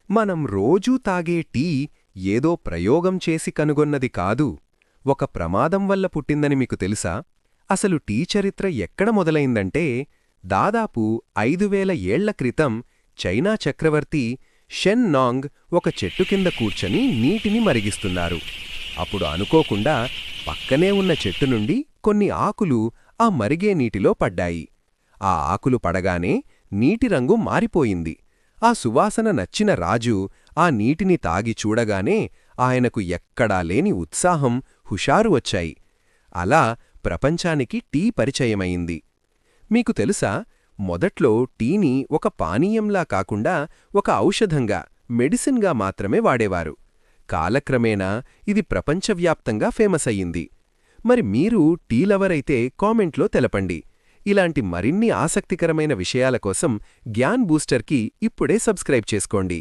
మనం రోజూ తాగే టీ ఏదో ప్రయోగం చేసి కనుగొన్నది కాదు, ఒక ప్రమాదం వల్ల పుట్టిందని మీకు తెలుసా? అసలు టీ చరిత్ర ఎక్కడ మొదలైందంటే దాదాపు 5000 ఏళ్ల క్రితం చైనా చక్రవర్తి షెన్ నాంగ్ ఒక చెట్టు కింద కూర్చొని నీటిని మరిగిస్తున్నారు. అప్పుడు అనుకోకుండా పక్కనే ఉన్న చెట్టు నుండి కొన్ని ఆకులు ఆ మరిగే నీటిలో పడ్డాయి. ఆ ఆకులు పడగానే నీటి రంగు మారిపోయింది. ఆ సువాసన నచ్చిన రాజు ఆ నీటిని తాగి చూడగానే ఆయనకు ఎక్కడా లేని ఉత్సాహం, హుషారు వచ్చాయి. అలా ప్రపంచానికి టీ పరిచయమైంది. మీకు తెలుసా, మొదట్లో టీని ఒక పానీయంలా కాకుండా ఒక ఔషధంగా, మెడిసిన్గా మాత్రమే వాడేవారు. కాలక్రమేణా ఇది ప్రపంచవ్యాప్తంగా ఫేమస్ అయ్యింది. మరి మీరు టీ లవరైతే కామెంట్లో తెలపండి. ఇలాంటి మరిన్ని ఆసక్తికరమైన విషయాల కోసం జ్ఞాన్ బూస్టర్కి ఇప్పుడే సబ్స్క్రైబ్ చేసుకోండి.